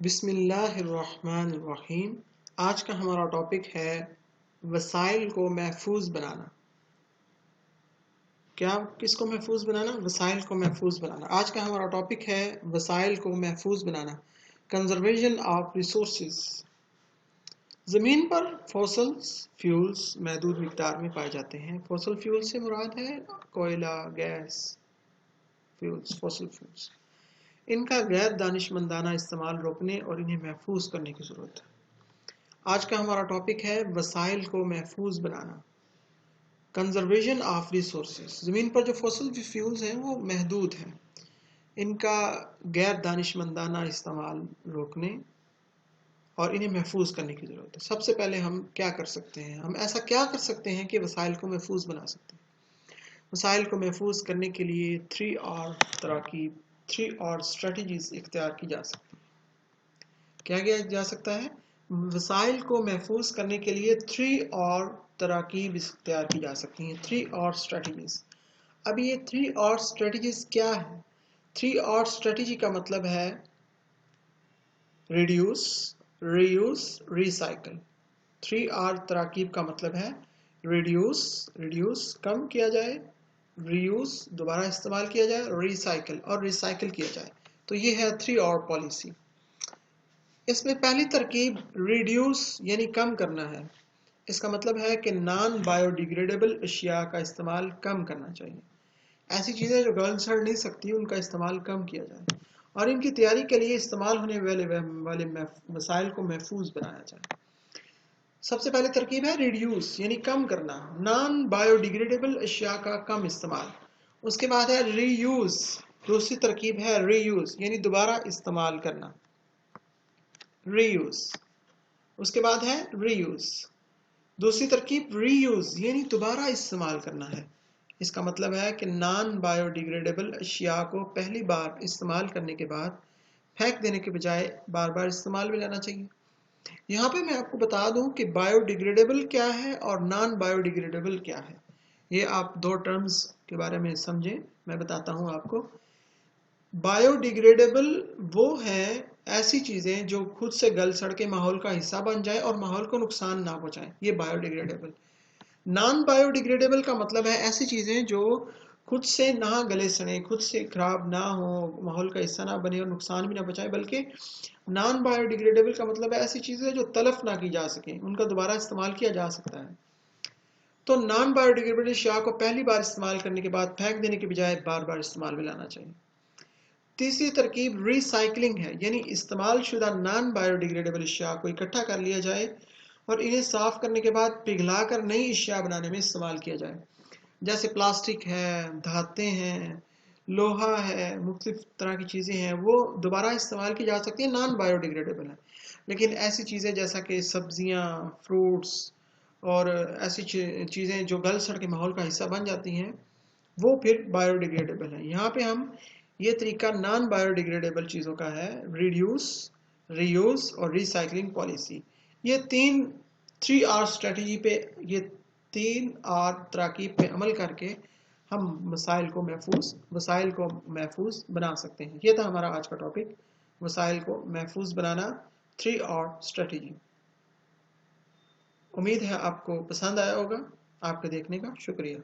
بسم اللہ الرحمن الرحیم۔ آج کا ہمارا ٹاپک ہے وسائل کو محفوظ بنانا۔ کیا کس کو محفوظ بنانا؟ وسائل کو محفوظ بنانا۔ آج کا ہمارا ٹاپک ہے وسائل کو محفوظ بنانا، کنزرویشن آف ریسورسز۔ زمین پر فوسلز فیولز محدود مقدار میں پائے جاتے ہیں۔ فوسل فیول سے مراد ہے کوئلہ، گیس، فیولز، فوسل فیولز۔ ان کا غیر دانشمندانہ استعمال روکنے اور انہیں محفوظ کرنے کی ضرورت ہے۔ آج کا ہمارا ٹاپک ہے وسائل کو محفوظ بنانا، کنزرویشن آف ریسورسز۔ زمین پر جو فوسل فیولز ہیں وہ محدود ہیں، ان کا غیر دانشمندانہ استعمال روکنے اور انہیں محفوظ کرنے کی ضرورت ہے۔ سب سے پہلے ہم کیا کر سکتے ہیں؟ ہم ایسا کیا کر سکتے ہیں کہ وسائل کو محفوظ بنا سکتے ہیں؟ وسائل کو محفوظ کرنے کے لیے 3 اور اسٹریٹجیز اختیار کی جا سکتی ہیں۔ کیا کیا جا سکتا ہے؟ وسائل کو محفوظ کرنے کے لیے 3 اور تراکیب اختیار کی جا سکتی ہیں، 3 اور اسٹریٹجیز۔ اب یہ 3 اور اسٹریٹجیز کیا ہے؟ 3 اور اسٹریٹجی کا مطلب ہے ریڈیوس، ری یوز، ریسائکل۔ 3 اور تراکیب کا مطلب ہے ریڈیوس کم کیا جائے، ری یوز دوبارہ استعمال کیا جائے، ریسائکل اور ریسائکل کیا جائے۔ تو یہ ہے 3 اور پالیسی۔ اس میں پہلی ترکیب ریڈیوس یعنی کم کرنا ہے۔ اس کا مطلب ہے کہ نان بایو ڈیگریڈیبل اشیاء کا استعمال کم کرنا چاہیے۔ ایسی چیزیں جو گل سڑ نہیں سکتی ان کا استعمال کم کیا جائے اور ان کی تیاری کے لیے استعمال ہونے والے وسائل کو محفوظ بنایا جائے۔ سب سے پہلے ترکیب ہے ریڈیوس یعنی کم کرنا، نان بایو ڈیگریڈیبل اشیاء کا کم استعمال۔ اس کے بعد ہے ری یوز، دوسری ترکیب ہے ری یوز یعنی دوبارہ استعمال کرنا، ری یوز۔ اس کے بعد ہے ری یوز، دوسری ترکیب ری یوز یعنی دوبارہ استعمال کرنا ہے۔ اس کا مطلب ہے کہ نان بایو ڈیگریڈیبل اشیاء کو پہلی بار استعمال کرنے کے بعد پھینک دینے کے بجائے بار بار استعمال میں لانا چاہیے۔ یہاں پہ میں آپ کو بتا دوں کہ بایو ڈیگریڈیبل کیا ہے اور نان بایو ڈیگریڈیبل کیا ہے۔ یہ آپ 2 ٹرمز کے بارے میں سمجھیں، میں بتاتا ہوں آپ کو۔ بایو ڈیگریڈیبل وہ ہیں ایسی چیزیں جو خود سے گل سڑ کے ماحول کا حصہ بن جائے اور ماحول کو نقصان نہ پہنچائیں، یہ bio degradable. Naan bio degradable کا مطلب ہے ایسی چیزیں جو خود سے نہ گلے سڑیں، خود سے خراب نہ ہو، ماحول کا حصہ نہ بنے اور نقصان بھی نہ پہنچائے، بلکہ نان بایو ڈیگریڈیبل کا مطلب ہے ایسی چیزیں جو تلف نہ کی جا سکیں، ان کا دوبارہ استعمال کیا جا سکتا ہے۔ تو نان بایو ڈیگریڈیبل اشیاء کو پہلی بار استعمال کرنے کے بعد پھینک دینے کے بجائے بار بار استعمال میں لانا چاہیے۔ تیسری ترکیب ری سائکلنگ ہے، یعنی استعمال شدہ نان بایو ڈیگریڈیبل اشیاء کو اکٹھا کر لیا جائے اور انہیں صاف کرنے کے بعد پگھلا کر نئی اشیاء بنانے میں استعمال کیا جائے۔ جیسے پلاسٹک ہے، دھاتیں ہیں، لوہا ہے، مختلف طرح کی چیزیں ہیں، وہ دوبارہ استعمال کی جا سکتی ہیں، نان بایو ڈیگریڈیبل ہیں۔ لیکن ایسی چیزیں جیسا کہ سبزیاں، فروٹس اور ایسی چیزیں جو گل سڑ کے ماحول کا حصہ بن جاتی ہیں وہ پھر بایو ڈیگریڈیبل ہیں۔ یہاں پہ ہم یہ طریقہ نان بایو ڈیگریڈیبل چیزوں کا ہے، ریڈیوس، ری یوز اور ریسائکلنگ پالیسی۔ یہ 3 آر اسٹریٹجی پہ، یہ 3 آر تراکیب پہ عمل کر کے ہم وسائل کو محفوظ بنا سکتے ہیں۔ یہ تھا ہمارا آج کا ٹاپک، وسائل کو محفوظ بنانا، 3 آر اسٹریٹجی۔ امید ہے آپ کو پسند آیا ہوگا۔ آپ کے دیکھنے کا شکریہ۔